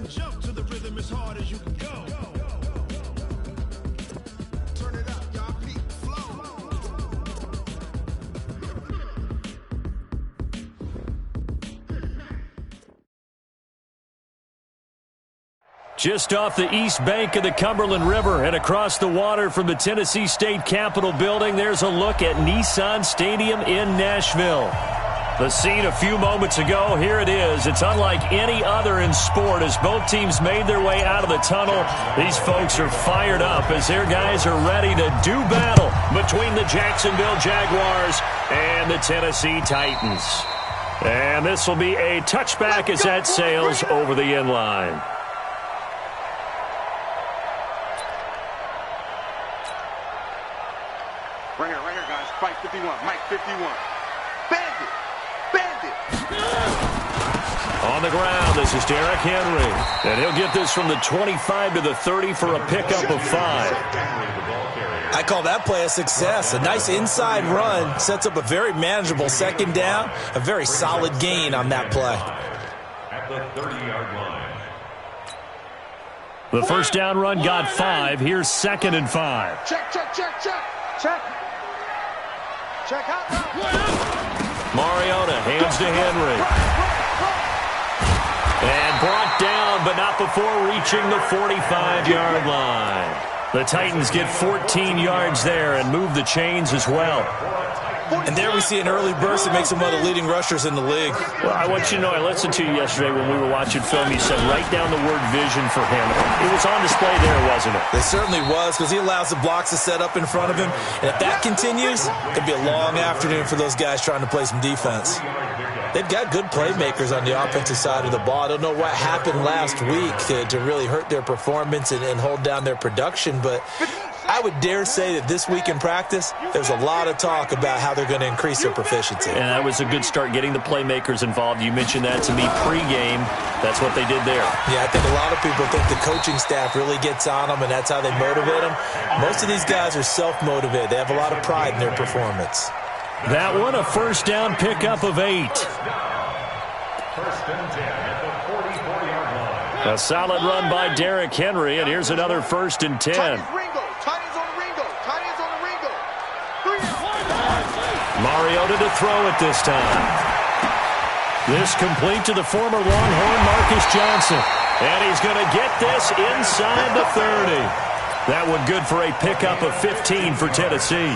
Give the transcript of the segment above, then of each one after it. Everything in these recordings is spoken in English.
Jump to the rhythm as hard as you can go. Turn it up, y'all. Beat flow. Just off the east bank of the Cumberland River and across the water from the Tennessee State Capitol building, there's a look at Nissan Stadium in Nashville. The scene a few moments ago, here it is. It's unlike any other in sport as both teams made their way out of the tunnel. These folks are fired up as their guys are ready to do battle between the Jacksonville Jaguars and the Tennessee Titans. And this will be a touchback as that sails over the end line. Right here, guys. Mike 51. Mike 51. Bandit. On the ground, this is Derrick Henry. And he'll get this from the 25 to the 30 for a pickup of 5. I call that play a success. A nice inside run sets up a very manageable second down. A very solid gain on that play. At the 30-yard line. The first down run got 5. Here's 2nd and 5. Check. Check out. Mariota hands to Henry. And brought down, but not before reaching the 45-yard line. The Titans get 14 yards there and move the chains as well. And there we see an early burst that makes him one of the leading rushers in the league. Well, I want you to know, I listened to you yesterday when we were watching film. You said write down the word vision for him. It was on display there, wasn't it? It certainly was, because he allows the blocks to set up in front of him. And if that continues, it could be a long afternoon for those guys trying to play some defense. They've got good playmakers on the offensive side of the ball. I don't know what happened last week to really hurt their performance and hold down their production, but I would dare say that this week in practice, there's a lot of talk about how they're going to increase their proficiency. And that was a good start, getting the playmakers involved. You mentioned that to me pregame. That's what they did there. Yeah, I think a lot of people think the coaching staff really gets on them, and that's how they motivate them. Most of these guys are self-motivated. They have a lot of pride in their performance. That one, a first down pickup of 8. First and 10 at the 44-yard line. A solid run by Derrick Henry, and here's another first and 10. Titans on the Ringo. Mariota to throw it this time. This complete to the former Longhorn Marcus Johnson. And he's going to get this inside the 30. That one good for a pickup of 15 for Tennessee.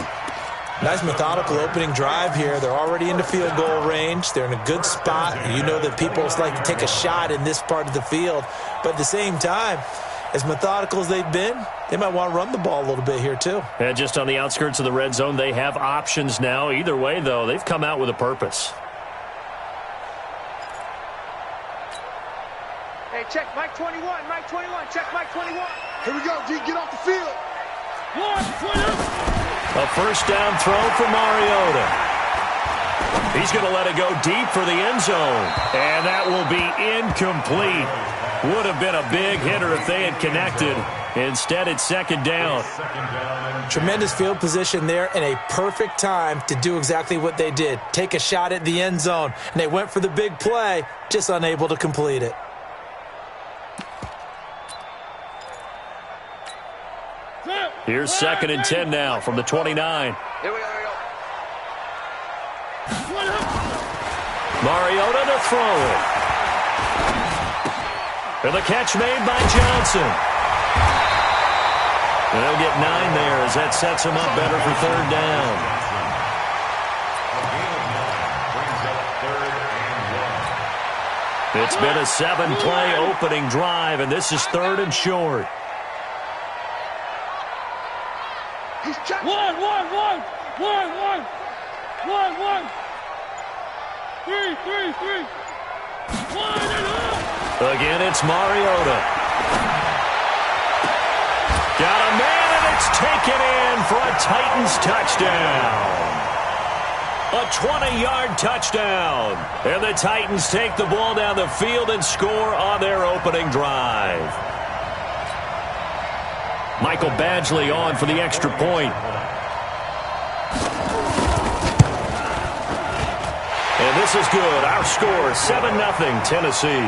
Nice methodical opening drive here. They're already into field goal range. They're in a good spot. You know that people like to take a shot in this part of the field. But at the same time, as methodical as they've been, they might want to run the ball a little bit here too. And just on the outskirts of the red zone, they have options now. Either way, though, they've come out with a purpose. Hey, check Mike 21. Check Mike 21. Here we go, D. Get off the field. A first down throw for Mariota. He's going to let it go deep for the end zone. And that will be incomplete. Would have been a big hitter if they had connected. Instead, it's second down. Tremendous field position there and a perfect time to do exactly what they did. Take a shot at the end zone. And they went for the big play, just unable to complete it. Here's second and 10 now from the 29. Here we go. Mariota to throw it. And the catch made by Johnson. And they'll get 9 there as that sets him up better for third down. It's been a 7-play opening drive, and this is third and short. One. 3. Again, it's Mariota. Got a man, and it's taken in for a Titans touchdown. A 20-yard touchdown. And the Titans take the ball down the field and score on their opening drive. Michael Badgley on for the extra point. And this is good. Our score, 7-0 Tennessee.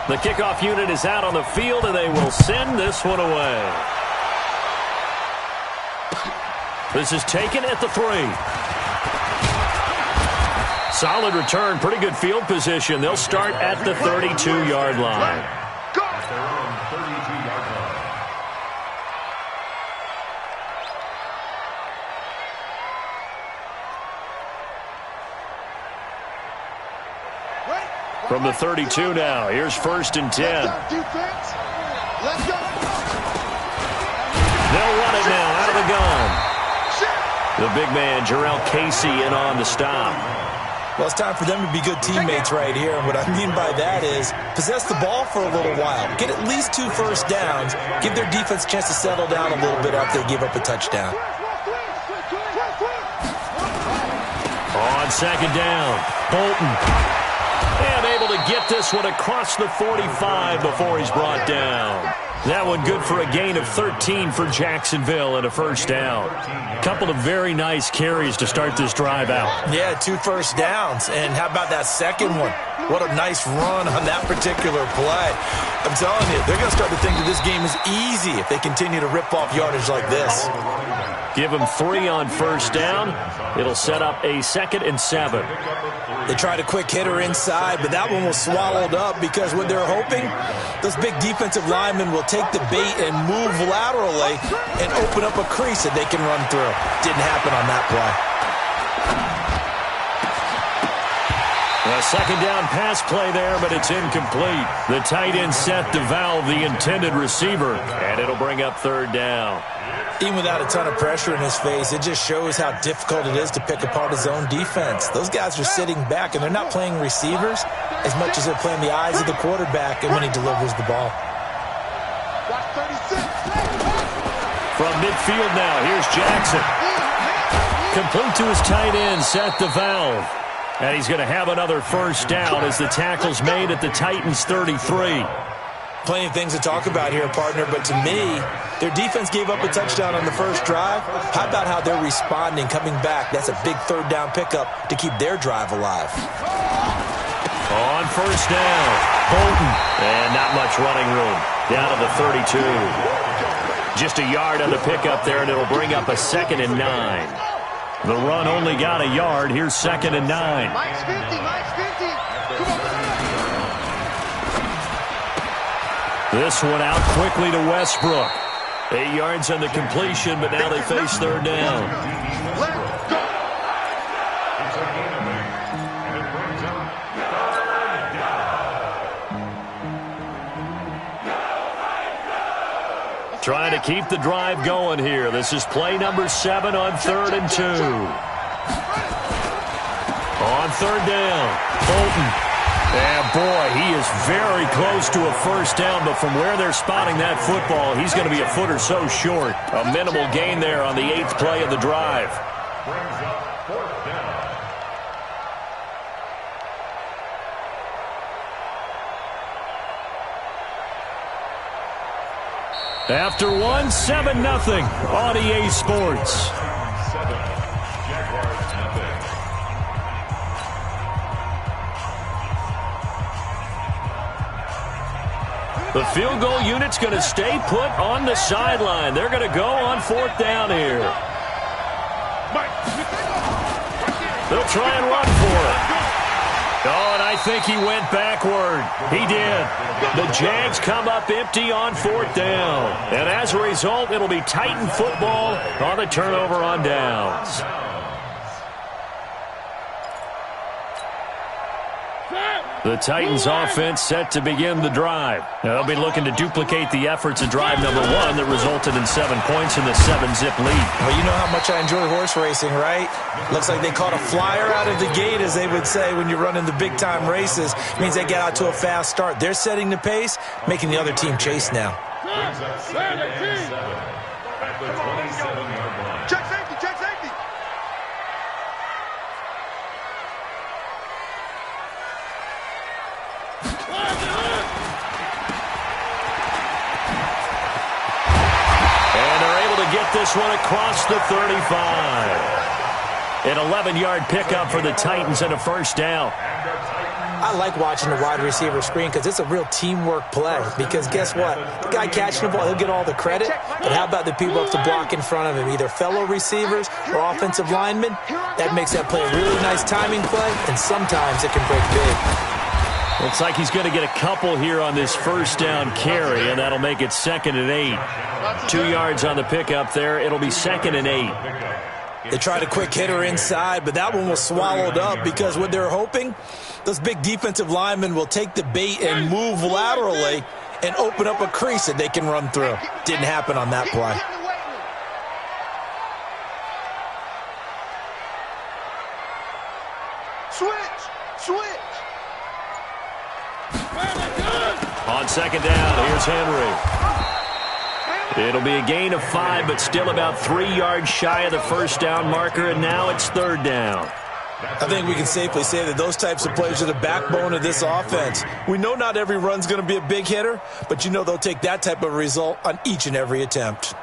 The kickoff unit is out on the field, and they will send this one away. This is taken at the 3. Solid return, pretty good field position. They'll start at the 32-yard line. From the 32 now, here's 1st and 10. Let's go. They'll run it now out of the gun. The big man, Jarrell Casey, in on the stop. Well, it's time for them to be good teammates right here. And what I mean by that is possess the ball for a little while. Get at least 2 first downs. Give their defense a chance to settle down a little bit after they give up a touchdown. On 2nd down, Bolton. And able to get this one across the 45 before he's brought down. That one good for a gain of 13 for Jacksonville and a 1st down. Couple of very nice carries to start this drive out. Yeah, 2 first downs. And how about that second one? What a nice run on that particular play. I'm telling you, they're going to start to think that this game is easy if they continue to rip off yardage like this. Give them 3 on 1st down. It'll set up a 2nd and 7. They tried a quick hitter inside, but that one was swallowed up because what they're hoping, those big defensive linemen will take the bait and move laterally and open up a crease that they can run through. Didn't happen on that play. A 2nd down pass play there, but it's incomplete. The tight end set to valve the intended receiver, and it'll bring up 3rd down. Even without a ton of pressure in his face, it just shows how difficult it is to pick apart his own defense. Those guys are sitting back, and they're not playing receivers as much as they're playing the eyes of the quarterback and when he delivers the ball. From midfield now, here's Jackson. Complete to his tight end, set the valve. And he's going to have another 1st down as the tackle's made at the Titans' 33. Plenty of things to talk about here, partner, but to me, their defense gave up a touchdown on the first drive. How about how they're responding, coming back? That's a big 3rd down pickup to keep their drive alive. On 1st down, Bolton. And not much running room. Down to the 32. Just a yard on the pickup there, and it'll bring up a 2nd and 9. The run only got a yard. Here's 2nd and 9. Mike's 50, Mike's 50. Come on. This one out quickly to Westbrook. 8 yards on the completion, but now they face 3rd down. Let's go. It's a gain of 8, and it brings up 3rd down. Trying to keep the drive going here. This is play number 7 on 3rd and 2. On 3rd down, Bolton. And boy, he is very close to a 1st down, but from where they're spotting that football, he's going to be a foot or so short. A minimal gain there on the 8th play of the drive. Brings up 4th down. After one, 7-0 on EA Sports. 7, Jaguars nothing. The field goal unit's going to stay put on the sideline. They're going to go on 4th down here. They'll try and run for it. Oh, and I think he went backward. He did. The Jags come up empty on 4th down. And as a result, it'll be Titan football on the turnover on downs. The Titans offense set to begin the drive. Now, they'll be looking to duplicate the efforts of drive number 1 that resulted in 7 points in the 7-zip lead. Well, you know how much I enjoy horse racing, right? Looks like they caught a flyer out of the gate, as they would say when you're running the big-time races. It means they get out to a fast start. They're setting the pace, making the other team chase now. Brings up 2nd and 7 at the 27-yard line. Check safety, check safety. And they're able to get this one across the 35. An 11-yard pickup for the Titans and a 1st down. And the Titans I like watching the wide receiver screen because it's a real teamwork play. Because guess what? The guy catching the ball, he'll get all the credit. But how about the people up to block in front of him, either fellow receivers or offensive linemen? That makes that play a really nice timing play, and sometimes it can break big. Looks like he's going to get a couple here on this first down carry, and that'll make it 2nd and 8. 2 yards on the pickup there. It'll be 2nd and 8. They tried a quick hitter inside, but that one was swallowed up because what they're hoping, those big defensive linemen will take the bait and move laterally and open up a crease that they can run through. Didn't happen on that play. Switch. On 2nd down, here's Henry. It'll be a gain of 5, but still about 3 yards shy of the first down marker, and now it's 3rd down. I think we can safely say that those types of plays are the backbone of this offense. We know not every run's going to be a big hitter, but you know they'll take that type of result on each and every attempt.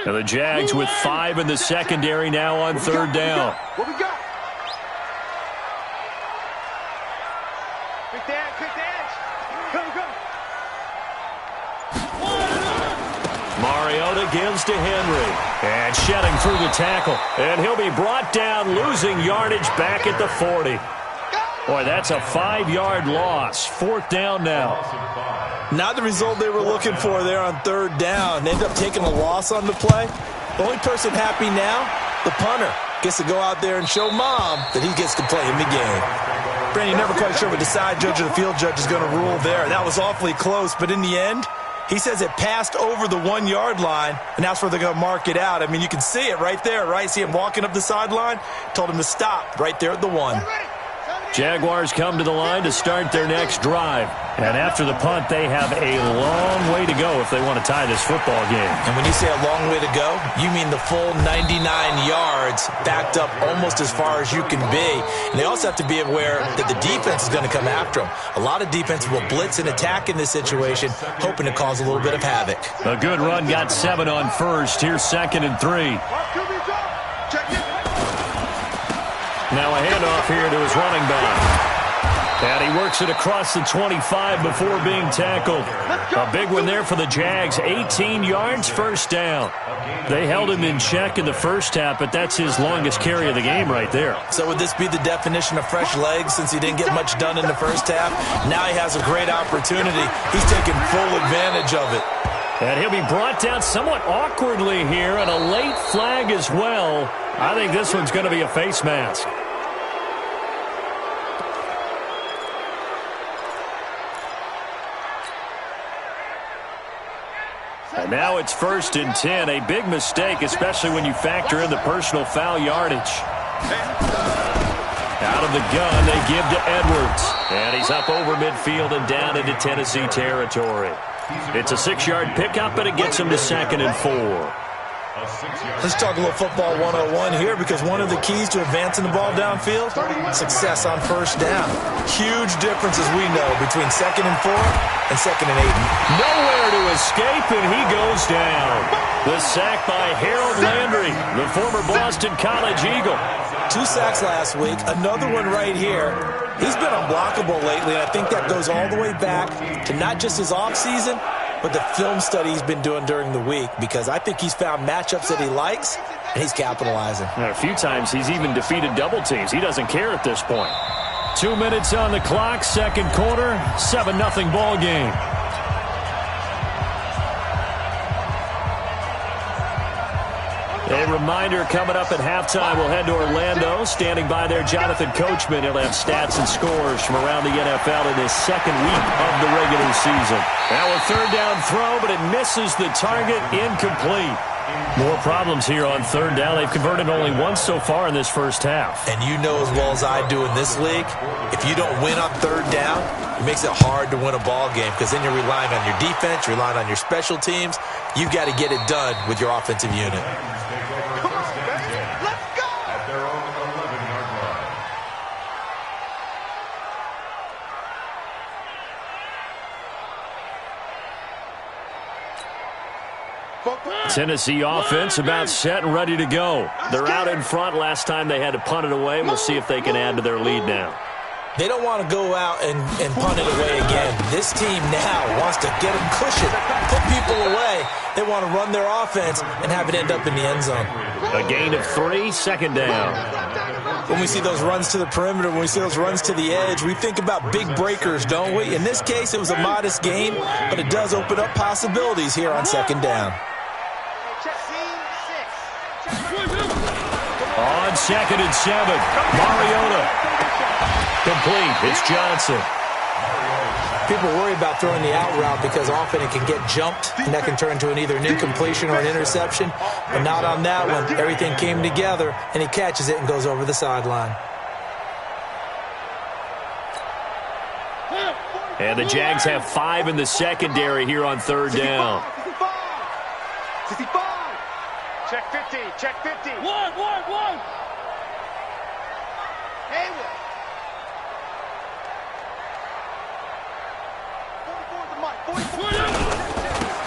Now the Jags with 5 in the secondary now on 3rd down. What we got? Quick the edge. Go. Mariota gives to Henry. And shedding through the tackle. And he'll be brought down, losing yardage back at the 40. Boy, that's a 5-yard loss. 4th down now. Not the result they were looking for there on 3rd down. They end up taking a loss on the play. The only person happy now, the punter, gets to go out there and show Mom that he gets to play in the game. Brandon, you're never quite sure what the side judge or the field judge is going to rule there. That was awfully close, but in the end, he says it passed over the 1-yard line, and that's where they're going to mark it out. I mean, you can see it right there, right? See him walking up the sideline? Told him to stop right there at the 1. Jaguars come to the line to start their next drive. And after the punt, they have a long way to go if they want to tie this football game. And when you say a long way to go, you mean the full 99 yards backed up almost as far as you can be. And they also have to be aware that the defense is going to come after them. A lot of defense will blitz and attack in this situation, hoping to cause a little bit of havoc. A good run, got 7 on 1st. Here's 2nd and 3. Now a handoff here to his running back. And he works it across the 25 before being tackled. A big one there for the Jags. 18 yards, first down. They held him in check in the first half, but that's his longest carry of the game right there. So would this be the definition of fresh legs since he didn't get much done in the first half? Now he has a great opportunity. He's taking full advantage of it. And he'll be brought down somewhat awkwardly here, and a late flag as well. I think this one's going to be a face mask. And now it's 1st and 10. A big mistake, especially when you factor in the personal foul yardage. Out of the gun, they give to Edwards. And he's up over midfield and down into Tennessee territory. It's a 6-yard pickup, and it gets him to 2nd and 4. Let's talk a little football 101 here, because one of the keys to advancing the ball downfield, success on first down. Huge difference, as we know, between 2nd and 4 and 2nd and 8. Nowhere to escape, and he goes down. The sack by Harold Landry, the former Boston College Eagle. 2 sacks last week, another one right here. He's been unblockable lately, and I think that goes all the way back to not just his offseason, but the film study he's been doing during the week, because I think he's found matchups that he likes, and he's capitalizing. And a few times he's even defeated double teams. He doesn't care at this point. 2 minutes on the clock, second quarter, 7-0 ball game. A reminder, coming up at halftime, we'll head to Orlando. Standing by there, Jonathan Coachman. He'll have stats and scores from around the NFL in this second week of the regular season. Now a 3rd down throw, but it misses the target, incomplete. More problems here on 3rd down. They've converted only once so far in this first half. And you know as well as I do in this league, if you don't win on 3rd down, it makes it hard to win a ball game, because then you're relying on your defense, you're relying on your special teams. You've got to get it done with your offensive unit. Tennessee offense about set and ready to go. They're out in front. Last time they had to punt it away. We'll see if they can add to their lead now. They don't want to go out and punt it away again. This team now wants to get them cushion, put people away. They want to run their offense and have it end up in the end zone. A gain of 3, second down. When we see those runs to the perimeter, when we see those runs to the edge, we think about big breakers, don't we? In this case, it was a modest gain, but it does open up possibilities here on second down. On 2nd and 7, Mariota. Complete. It's Johnson. People worry about throwing the out route because often it can get jumped, and that can turn into either an incompletion or an interception. But not on that one. Everything came together, and he catches it and goes over the sideline. And the Jags have 5 in the secondary here on 3rd down. 65. Check 50. Check 50. One. Hayward.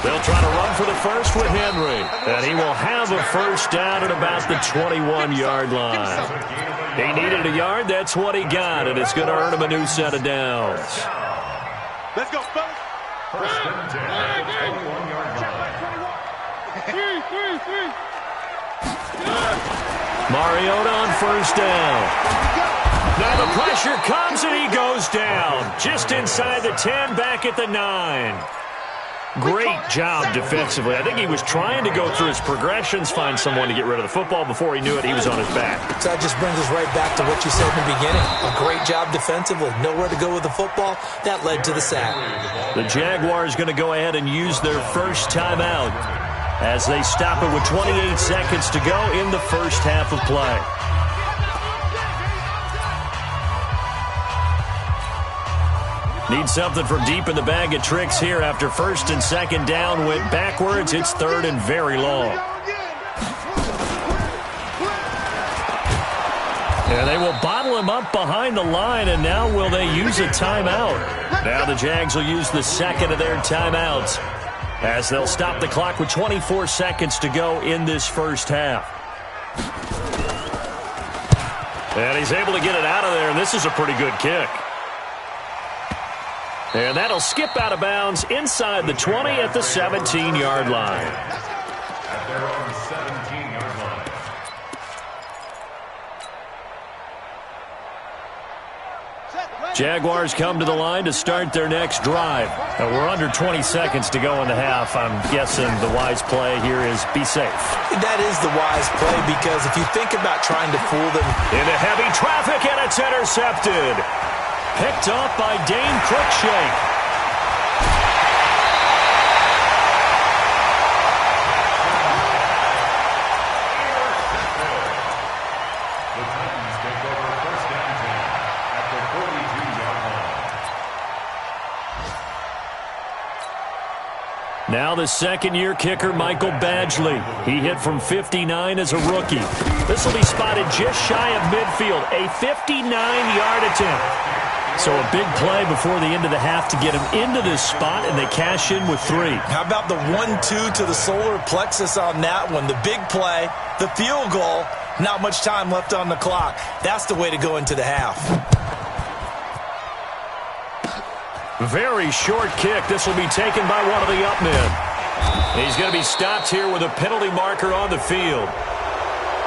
They'll try to run for the first with Henry. And he will have a first down at about the 21-yard line. He needed a yard. That's what he got, and it's going to earn him a new set of downs. Let's go, fellas. First and 10 at the 21-yard line. Three. Mariota on first down. Now the pressure comes, and he goes down. Just inside the 10, back at the 9. Great job defensively. I think he was trying to go through his progressions, find someone to get rid of the football. Before he knew it, he was on his back. So that just brings us right back to what you said in the beginning. A great job defensively. Nowhere to go with the football. That led to the sack. The Jaguars going to go ahead and use their first timeout as they stop it with 28 seconds to go in the first half of play. Need something from deep in the bag of tricks here after 1st and 2nd down went backwards. It's 3rd and very long. And they will bottle him up behind the line, and now will they use a timeout? Now the Jags will use the 2nd of their timeouts as they'll stop the clock with 24 seconds to go in this first half. And he's able to get it out of there, and this is a pretty good kick. And that'll skip out of bounds inside the 20 at the 17-yard line. At their own 17-yard line. Jaguars come to the line to start their next drive. Now we're under 20 seconds to go in the half. I'm guessing the wise play here is be safe. That is the wise play because if you think about trying to fool them. Into heavy traffic, and it's intercepted. Picked off by Dane Cruikshank. The Titans take over 1st and 10 at the 42-yard line. Now the second-year kicker, Michael Badgley. He hit from 59 as a rookie. This will be spotted just shy of midfield, a 59-yard attempt. So a big play before the end of the half to get him into this spot, and they cash in with 3. How about the 1-2 to the solar plexus on that one? The big play, the field goal, not much time left on the clock. That's the way to go into the half. Very short kick. This will be taken by one of the up men. He's going to be stopped here with a penalty marker on the field.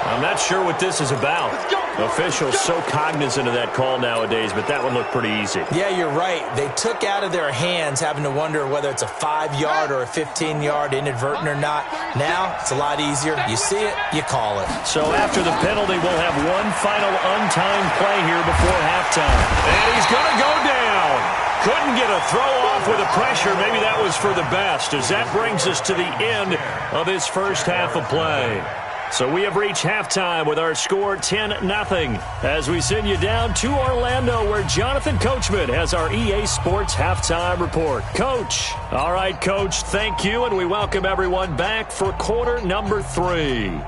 I'm not sure what this is about. Officials so cognizant of that call nowadays, but that one looked pretty easy. Yeah, you're right. They took out of their hands having to wonder whether it's a 5-yard or a 15-yard inadvertent or not. Now, it's a lot easier. You see it, you call it. So after the penalty, we'll have one final untimed play here before halftime. And he's going to go down. Couldn't get a throw off with the pressure. Maybe that was for the best, as that brings us to the end of this first half of play. So we have reached halftime with our score 10-0 as we send you down to Orlando where Jonathan Coachman has our EA Sports halftime report. Coach. All right, Coach, thank you, and we welcome everyone back for quarter number 3.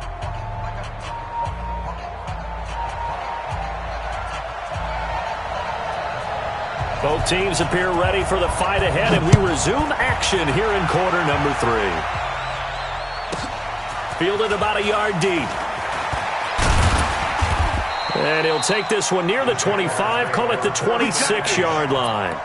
Both teams appear ready for the fight ahead, and we resume action here in quarter number 3. Fielded about a yard deep. And he'll take this one near the 25, call it the 26-yard line.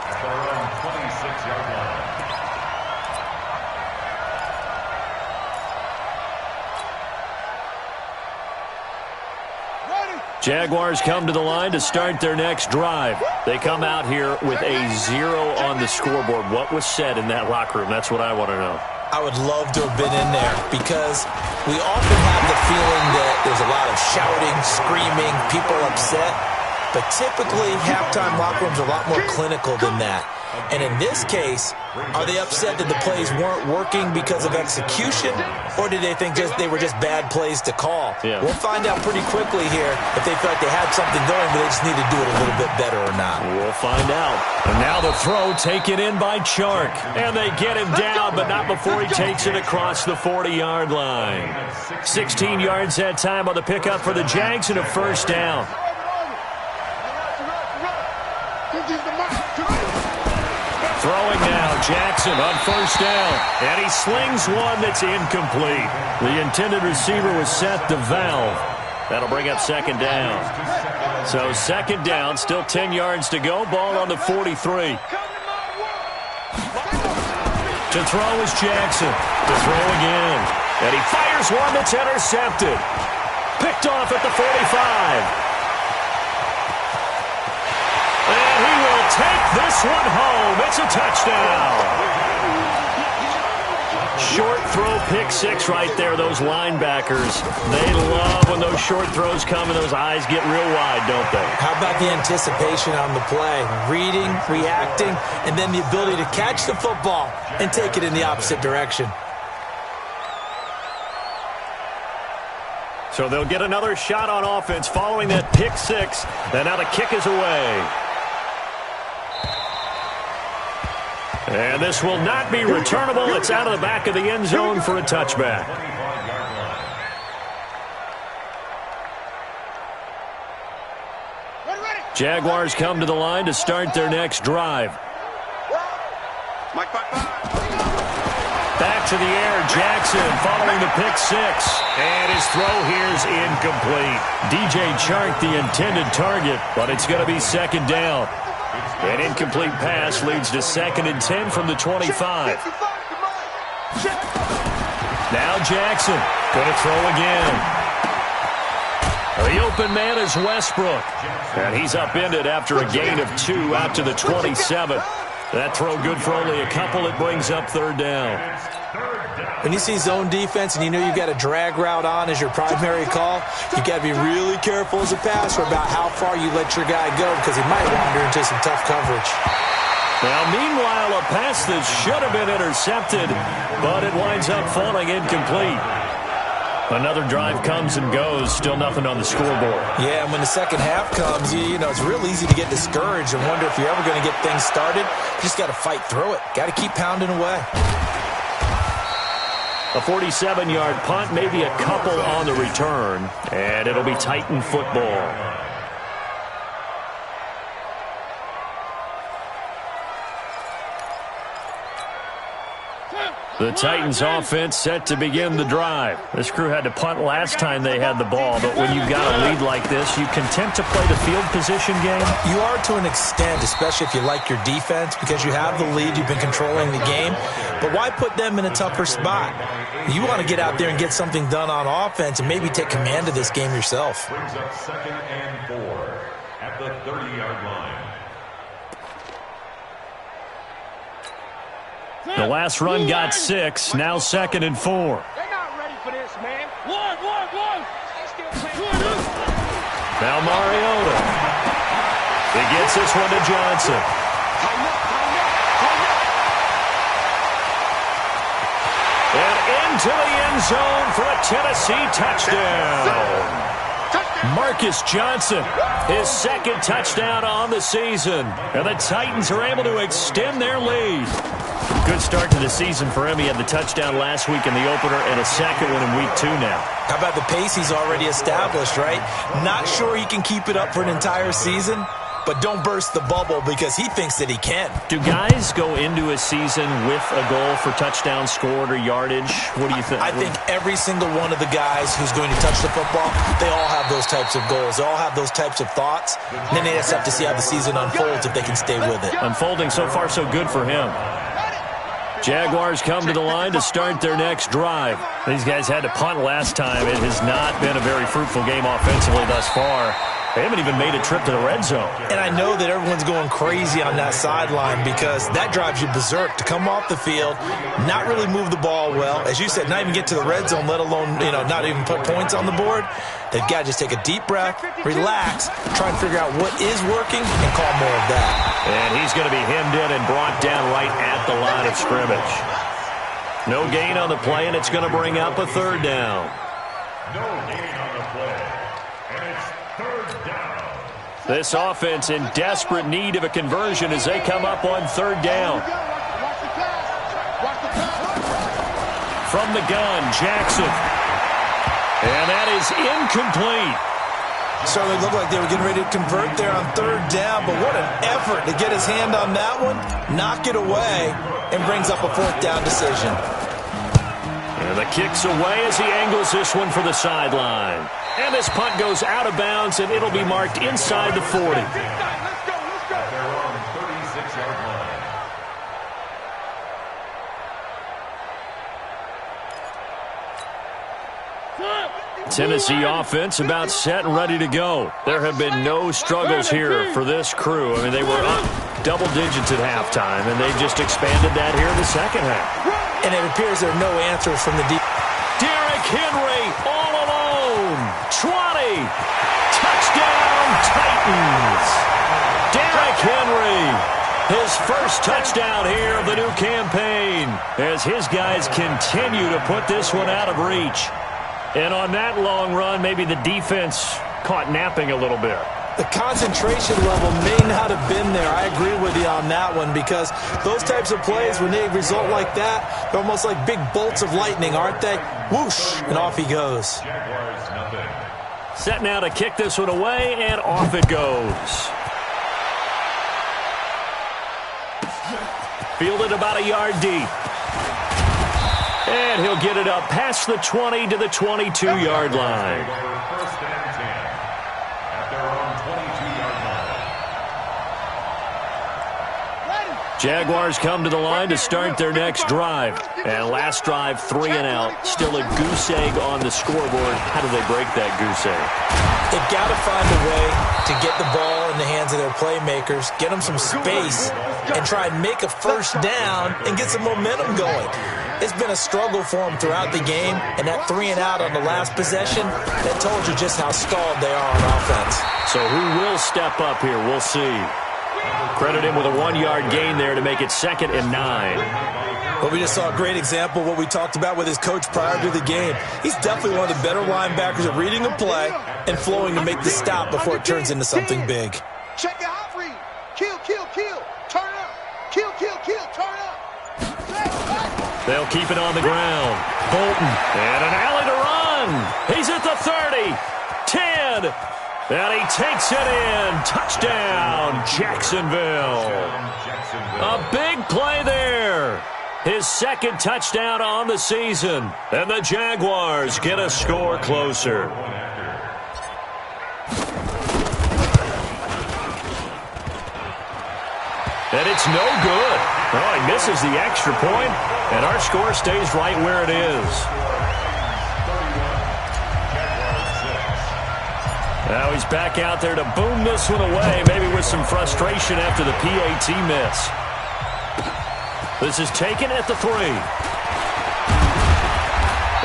Jaguars come to the line to start their next drive. They come out here with a 0 on the scoreboard. What was said in that locker room? That's what I want to know. I would love to have been in there because we often have the feeling that there's a lot of shouting, screaming, people upset. But typically, halftime locker rooms are a lot more clinical than that. And in this case, are they upset that the plays weren't working because of execution, or did they think they were just bad plays to call? Yeah. We'll find out pretty quickly here if they felt like they had something going, but they just need to do it a little bit better or not. We'll find out. And now the throw taken in by Chark. And they get him down, but not before he takes it across the 40-yard line. 16 yards that time on the pickup for the Jags and a first down. Throwing now, Jackson on first down. And he slings one that's incomplete. The intended receiver was set to Valve. That'll bring up second down. So second down, still 10 yards to go. Ball on the 43. To throw is Jackson. To throw again. And he fires one that's intercepted. Picked off at the 45. And he will take this one home. It's a touchdown. Short throw, pick six right there. Those linebackers, they love when those short throws come and those eyes get real wide, don't they? How about the anticipation on the play? Reading, reacting, and then the ability to catch the football and take it in the opposite direction. So they'll get another shot on offense following that pick six. And now the kick is away. And this will not be returnable. It's out of the back of the end zone for a touchback. Jaguars come to the line to start their next drive. Back to the air, Jackson following the pick six. And his throw here is incomplete. DJ Chark, the intended target, but it's going to be second down. An incomplete pass leads to 2nd and 10 from the 25. Now Jackson going to throw again. The open man is Westbrook. And he's upended after a gain of 2 out to the 27. That throw good for only a couple. It brings up third down. When you see zone defense and you know you've got a drag route on as your primary call, you've got to be really careful as a passer about how far you let your guy go because he might wander into some tough coverage. Now, meanwhile, a pass that should have been intercepted, but it winds up falling incomplete. Another drive comes and goes, still nothing on the scoreboard. Yeah, and when the second half comes, you know, it's real easy to get discouraged and wonder if you're ever going to get things started. You just got to fight through it. Got to keep pounding away. A 47-yard punt, maybe a couple on the return, and it'll be Titan football. The Titans offense set to begin the drive. This crew had to punt last time they had the ball, but when you've got a lead like this, you content to play the field position game? You are to an extent, especially if you like your defense, because you have the lead, you've been controlling the game. But why put them in a tougher spot? You want to get out there and get something done on offense and maybe take command of this game yourself. Brings up 2nd and 4 at the 30-yard line. The last run got 6, now 2nd and 4. They're not ready for this, man. One. Now Mariota. He gets this one to Johnson. And into the end zone for a Tennessee touchdown. Marcus Johnson, his 2nd touchdown on the season. And the Titans are able to extend their lead. Good start to the season for him. He had the touchdown last week in the opener and a second one in week 2 now. How about the pace he's already established, right? Not sure he can keep it up for an entire season, but don't burst the bubble because he thinks that he can. Do guys go into a season with a goal for touchdown scored or yardage? What do you think? I think every single one of the guys who's going to touch the football, they all have those types of goals. They all have those types of thoughts. And then they just have to see how the season unfolds if they can stay with it. Unfolding so far so good for him. Jaguars come to the line to start their next drive. These guys had to punt last time. It has not been a very fruitful game offensively thus far. They haven't even made a trip to the red zone. And I know that everyone's going crazy on that sideline because that drives you berserk to come off the field, not really move the ball well. As you said, not even get to the red zone, let alone, not even put points on the board. They've got to just take a deep breath, relax, try and figure out what is working, and call more of that. And he's going to be hemmed in and brought down right at the line of scrimmage. No gain on the play, and it's going to bring up a third down. No gain on the play. And it's third down. This offense in desperate need of a conversion as they come up on third down. From the gun, Jackson. And that is incomplete. Certainly looked like they were getting ready to convert there on third down, but what an effort to get his hand on that one, knock it away, and brings up a fourth down decision. And the kick's away as he angles this one for the sideline. And this punt goes out of bounds, and it'll be marked inside the 40. At their own 36-yard line. Tennessee offense about set and ready to go. There have been no struggles here for this crew. I mean, they were up double digits at halftime, and they just expanded that here in the second half. And it appears there are no answers from the deep. Derrick Henry all alone. 20. Touchdown, Titans. Derrick Henry. His first touchdown here of the new campaign as his guys continue to put this one out of reach. And on that long run, maybe the defense caught napping a little bit. The concentration level may not have been there. I agree with you on that one because those types of plays, when they result like that, they're almost like big bolts of lightning, aren't they? Whoosh, and off he goes. Jaguars, nothing. Set now to kick this one away, and off it goes. Fielded about a yard deep. And he'll get it up past the 20 to the 22-yard line. First and 10 at their own 22-yard line. Jaguars come to the line to start their next drive. And last drive, 3 and out. Still a goose egg on the scoreboard. How do they break that goose egg? They've got to find a way to get the ball in the hands of their playmakers, get them some space, and try and make a first down and get some momentum going. It's been a struggle for them throughout the game, and that 3 and out on the last possession, that told you just how stalled they are on offense. So who will step up here? We'll see. Credit him with a 1-yard gain there to make it 2nd and 9. Well, we just saw a great example of what we talked about with his coach prior to the game. He's definitely one of the better linebackers at reading a play and flowing to make the stop before it turns into something big. Check your hot read. Kill, kill, kill. Turn up. Kill, kill, kill. Turn up. They'll keep it on the ground. Bolton. And an alley to run. He's at the 30. 10. And he takes it in. Touchdown, Jacksonville. A big play there. His 2nd touchdown on the season. And the Jaguars get a score closer. And it's no good. Oh, he misses the extra point, and our score stays right where it is. Now he's back out there to boom this one away, maybe with some frustration after the PAT miss. This is taken at the 3.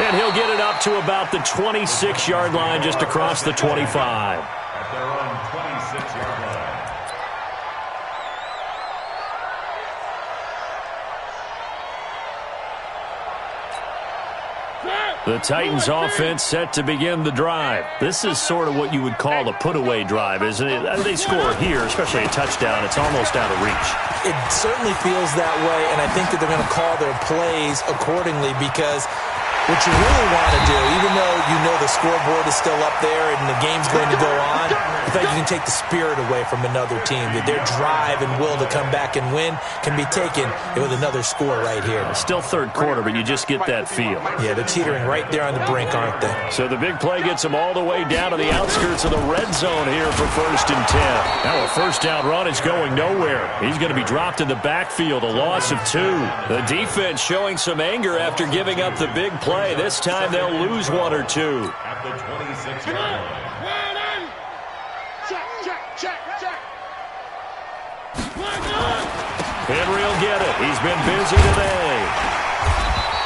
And he'll get it up to about the 26-yard line, just across the 25. At their own 26-yard line. The Titans offense set to begin the drive. This is sort of what you would call a put-away drive, isn't it? They score here, especially a touchdown. It's almost out of reach. It certainly feels that way, and I think that they're going to call their plays accordingly because What you really want to do, even though you know the scoreboard is still up there and the game's going to go on, I think you can take the spirit away from another team. That their drive and will to come back and win can be taken with another score right here. Still third quarter, but you just get that feel. Yeah, they're teetering right there on the brink, aren't they? So the big play gets them all the way down to the outskirts of the red zone here for 1st and 10. Now a first down run is going nowhere. He's going to be dropped in the backfield, a loss of 2. The defense showing some anger after giving up the big play. This time they'll lose 1 or 2. At the 26-yard line. Check. Henry will get it. He's been busy today.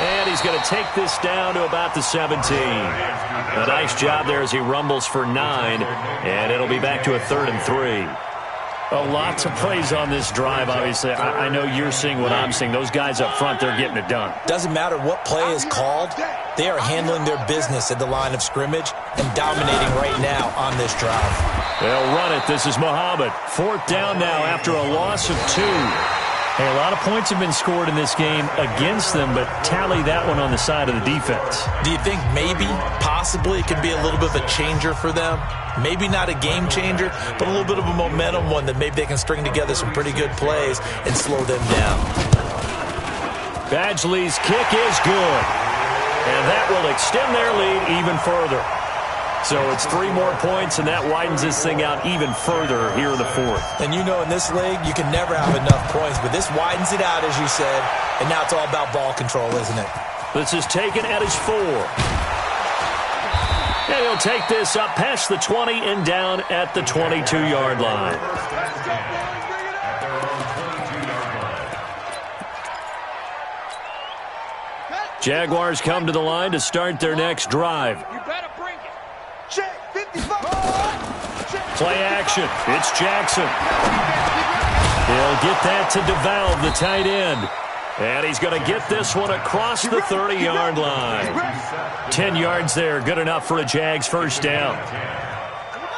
And he's going to take this down to about the 17. A nice job there as he rumbles for 9. And it'll be back to a 3rd and 3. Lots of plays on this drive, obviously. I know you're seeing what I'm seeing. Those guys up front, they're getting it done. Doesn't matter what play is called. They are handling their business at the line of scrimmage and dominating right now on this drive. They'll run it. This is Muhammad. 4th down now after a loss of 2. Hey, a lot of points have been scored in this game against them, but tally that one on the side of the defense. Do you think maybe, possibly, it could be a little bit of a changer for them? Maybe not a game changer, but a little bit of a momentum one that maybe they can string together some pretty good plays and slow them down. Badgley's kick is good, and that will extend their lead even further. So it's 3 more points, and that widens this thing out even further here in the 4th. And you know in this league, you can never have enough points, but this widens it out, as you said, and now it's all about ball control, isn't it? This is taken at his 4. And he'll take this up past the 20 and down at the 22-yard line. Jaguars come to the line to start their next drive. You better bring it. Check, 55. Play action. It's Jackson. He'll get that to DeValve, the tight end. And he's going to get this one across the 30-yard line. 10 yards there, good enough for a Jags first down.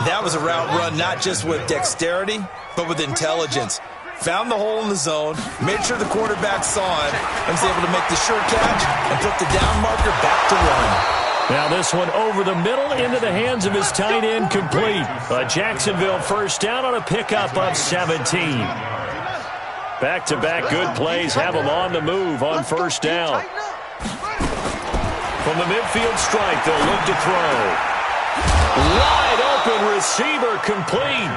That was a route run not just with dexterity, but with intelligence. Found the hole in the zone, made sure the quarterback saw it, and was able to make the sure catch and put the down marker back to run. Now this one over the middle into the hands of his tight end, complete. A Jacksonville first down on a pickup of 17. Back-to-back good plays have them on the move on first down. From the midfield stripe, they'll look to throw. Wide open receiver, complete.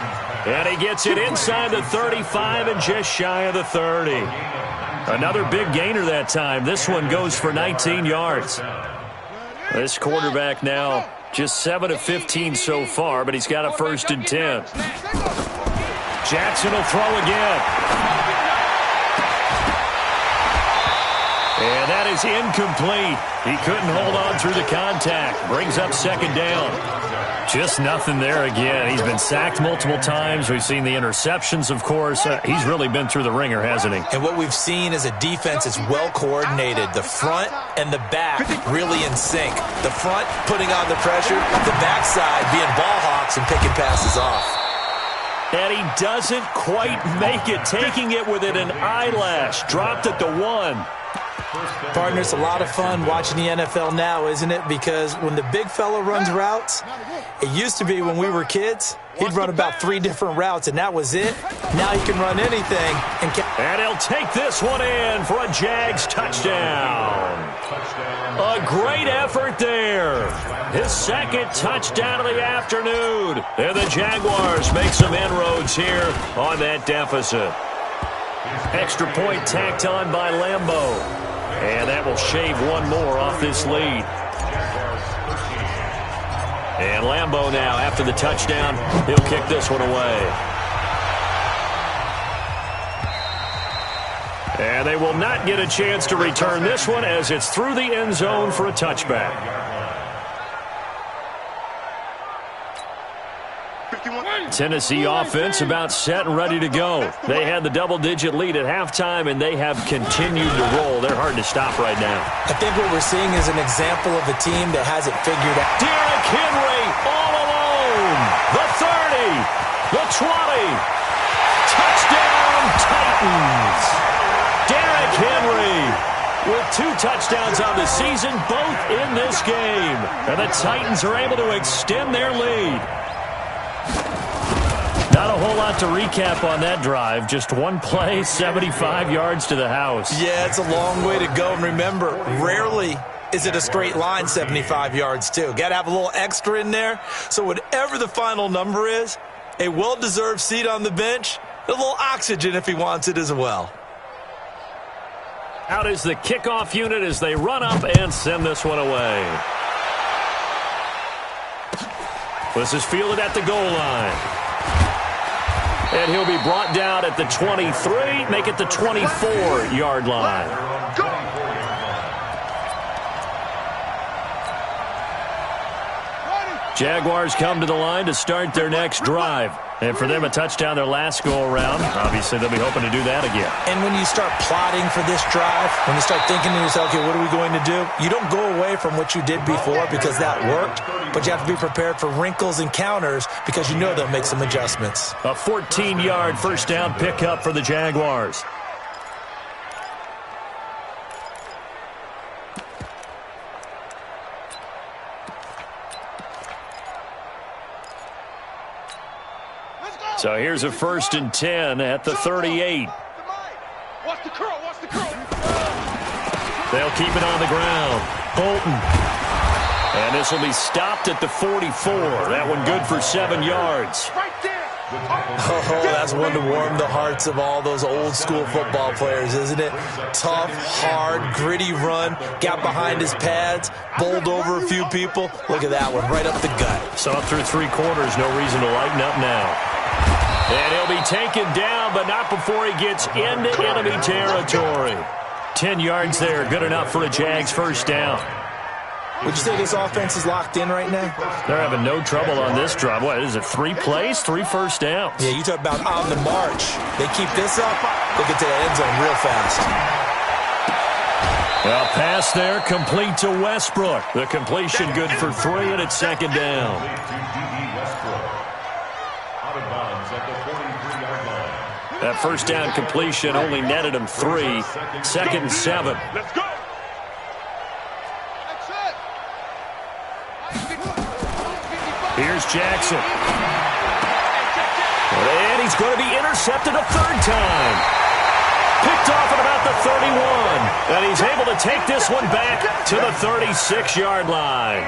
And he gets it inside the 35 and just shy of the 30. Another big gainer that time. This one goes for 19 yards. This quarterback now just 7 of 15 so far, but he's got a 1st and 10. Jackson will throw again. And that is incomplete. He couldn't hold on through the contact. Brings up 2nd down. Just nothing there again. He's been sacked multiple times. We've seen the interceptions, of course. He's really been through the ringer, hasn't he? And what we've seen is a defense that's well coordinated. The front and the back really in sync. The front putting on the pressure, the backside being ball hawks and picking passes off. And he doesn't quite make it, taking it within an eyelash. Dropped at the 1. Partner, it's a lot of fun watching the NFL now, isn't it? Because when the big fella runs routes, it used to be when we were kids, he'd run about 3 different routes, and that was it. Now he can run anything. And he'll take this one in for a Jags touchdown. A great effort there. His 2nd touchdown of the afternoon. And the Jaguars make some inroads here on that deficit. Extra point tacked on by Lambeau. And that will shave 1 more off this lead. And Lambeau now, after the touchdown, he'll kick this one away. And they will not get a chance to return this one as it's through the end zone for a touchback. Tennessee offense about set and ready to go. They had the double-digit lead at halftime, and they have continued to roll. They're hard to stop right now. I think what we're seeing is an example of a team that has it figured out. Derrick Henry all alone. The 30, the 20. Touchdown, Titans. Derrick Henry with 2 touchdowns on the season, both in this game. And the Titans are able to extend their lead. Not a whole lot to recap on that drive. Just one play, 75 yards to the house. Yeah, it's a long way to go. And remember, rarely is it a straight line 75 yards, too. Got to have a little extra in there. So whatever the final number is, a well-deserved seat on the bench, a little oxygen if he wants it as well. Out is the kickoff unit as they run up and send this one away. This is fielded at the goal line. And he'll be brought down at the 23, make it the 24-yard line. Jaguars come to the line to start their next drive. And for them, a touchdown their last go-around. Obviously, they'll be hoping to do that again. And when you start plotting for this drive, when you start thinking to yourself, okay, what are we going to do? You don't go away from what you did before because that worked, but you have to be prepared for wrinkles and counters because you know they'll make some adjustments. A 14-yard first down pickup for the Jaguars. So here's a 1st and 10 at the 38. Watch the curl, watch the curl. They'll keep it on the ground. Bolton. And this will be stopped at the 44. That one good for 7 yards. Right there. Oh, that's one to warm the hearts of all those old-school football players, isn't it? Tough, hard, gritty run. Got behind his pads, bowled over a few people. Look at that one, right up the gut. So up through 3 quarters, no reason to lighten up now. And he'll be taken down, but not before he gets into enemy territory. 10 yards there, good enough for a Jags first down. Would you say this offense is locked in right now? They're having no trouble on this drive. What is it, 3 plays, 3 first downs? Yeah, you talk about on the march. They keep this up, they'll get to the end zone real fast. Well, pass there, complete to Westbrook. The completion good for 3, and it's 2nd down. That first down completion only netted him 3. 2nd and 7. Let's go. Here's Jackson. And he's going to be intercepted a 3rd time. Picked off at about the 31. And he's able to take this one back to the 36-yard line.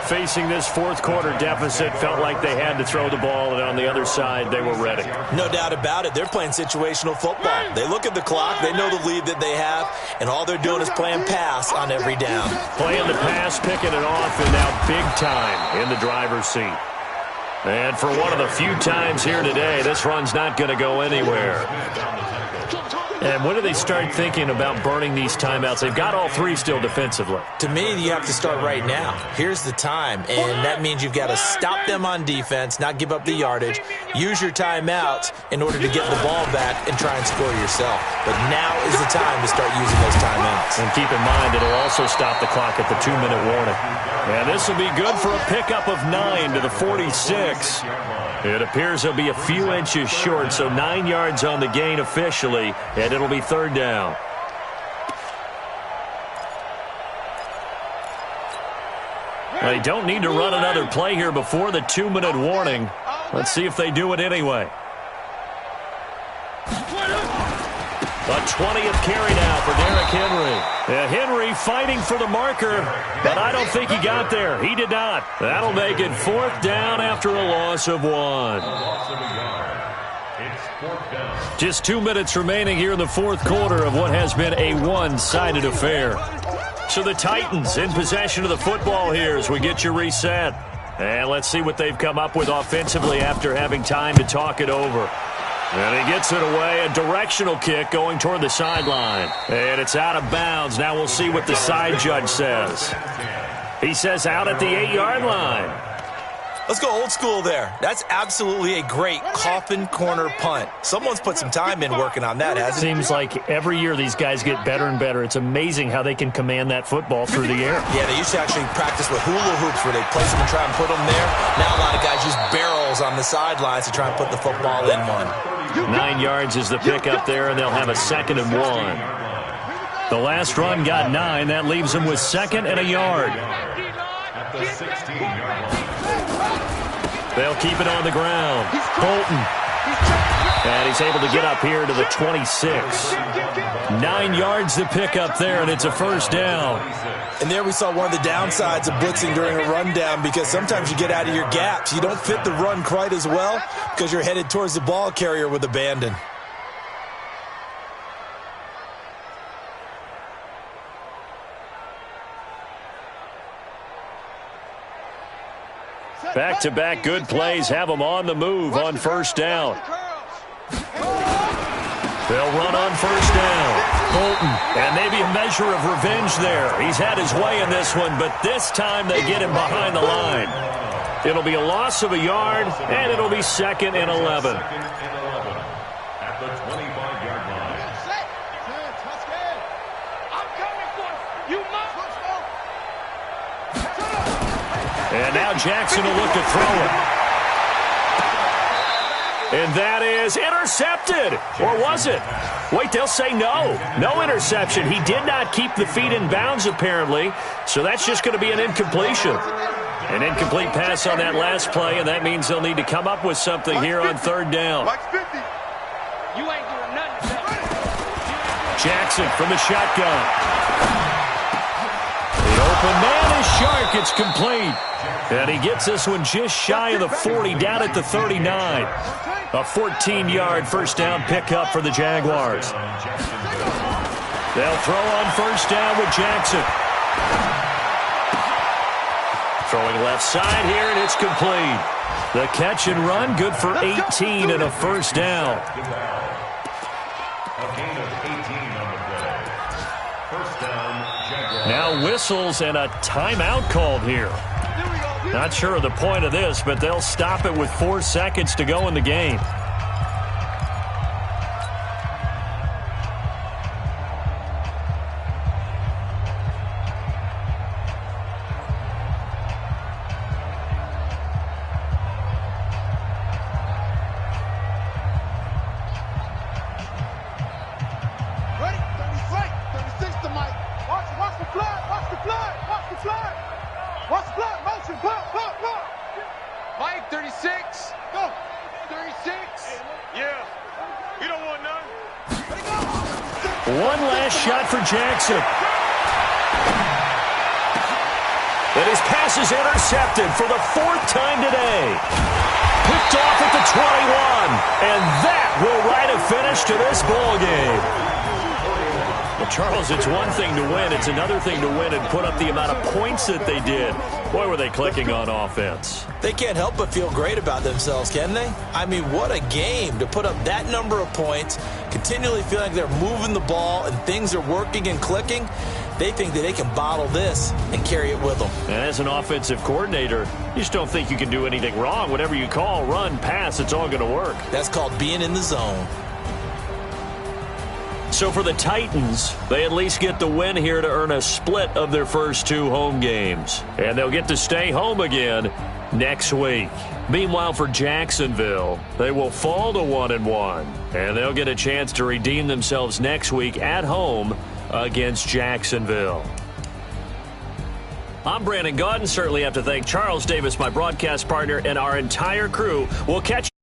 Facing this 4th quarter deficit, felt like they had to throw the ball, and on the other side, they were ready. No doubt about it. They're playing situational football. They look at the clock, they know the lead that they have, and all they're doing is playing pass on every down. Playing the pass, picking it off, and now big time in the driver's seat. And for one of the few times here today, this run's not going to go anywhere. And when do they start thinking about burning these timeouts? They've got all 3 still defensively. To me, you have to start right now. Here's the time, and that means you've got to stop them on defense, not give up the yardage, use your timeouts in order to get the ball back and try and score yourself. But now is the time to start using those timeouts. And keep in mind, it'll also stop the clock at the 2-minute warning. And this will be good for a pickup of 9 to the 46. It appears he'll be a few inches short, so 9 yards on the gain officially, and it'll be 3rd down. They don't need to run another play here before the 2-minute warning. Let's see if they do it anyway. A 20th carry now for Derrick Henry. Yeah, Henry fighting for the marker, but I don't think he got there. He did not. That'll make it 4th down after a loss of 1. Just 2 minutes remaining here in the 4th quarter of what has been a one-sided affair. So the Titans in possession of the football here as we get you reset. And let's see what they've come up with offensively after having time to talk it over. And he gets it away, a directional kick going toward the sideline. And it's out of bounds. Now we'll see what the side judge says. He says out at the 8-yard line. Let's go old school there. That's absolutely a great coffin corner punt. Someone's put some time in working on that, hasn't it? Seems like every year these guys get better and better. It's amazing how they can command that football through the air. Yeah, they used to actually practice with hula hoops where they place them and try and put them there. Now a lot of guys use barrels on the sidelines to try and put the football in one. 9 yards is the pickup there, and they'll have a 2nd and 1. The last run got 9. That leaves him with 2nd and a yard. At the 16-yard line. They'll keep it on the ground. Bolton. And he's able to get up here to the 26. 9 yards to pick up there, and it's a first down. And there we saw one of the downsides of blitzing during a rundown, because sometimes you get out of your gaps. You don't fit the run quite as well because you're headed towards the ball carrier with abandon. Back-to-back good plays have them on the move on first down. They'll run on first down. Bolton, and maybe a measure of revenge there. He's had his way in this one, but this time they get him behind the line. It'll be a loss of a yard, and it'll be 2nd and 11. At the 25-yard line. I'm coming for you. You must. And now Jackson will look to throw it. And that is intercepted. Or was it? Wait, they'll say no. No interception. He did not keep the feet in bounds, apparently. So that's just going to be an incompletion. An incomplete pass on that last play, and that means they'll need to come up with something here on third down. You ain't doing nothing. Jackson from the shotgun. The open man is Shark. It's complete. And he gets this one just shy of the 40, down at the 39. A 14-yard first down pickup for the Jaguars. They'll throw on first down with Jackson. Throwing left side here, and it's complete. The catch and run, good for 18 and a first down. A gain of 18 on the play. First down, Jaguars. Now whistles and a timeout called here. Not sure of the point of this, but they'll stop it with 4 seconds to go in the game. Ready? 36 to Mike. Watch the flag. Watch the flag. Watch the flag. Watch the flag. Motion. Block. Mike, 36. Go. 36. Yeah. You don't want none. One last shot for Jackson. And his pass is intercepted for the 4th time today. Picked off at the 21. And that will write a finish to this ball game. Well, Charles, it's one thing to win. It's another thing to win and put up the amount of points that they did. Boy, were they clicking on offense. They can't help but feel great about themselves, can they? I mean, what a game to put up that number of points, continually feel like they're moving the ball and things are working and clicking. They think that they can bottle this and carry it with them. And as an offensive coordinator, you just don't think you can do anything wrong. Whatever you call, run, pass, it's all going to work. That's called being in the zone. So for the Titans, they at least get the win here to earn a split of their first 2 home games. And they'll get to stay home again next week. Meanwhile, for Jacksonville, they will fall to 1-1. And they'll get a chance to redeem themselves next week at home against Jacksonville. I'm Brandon Gaudin. Certainly have to thank Charles Davis, my broadcast partner, and our entire crew. We'll catch you.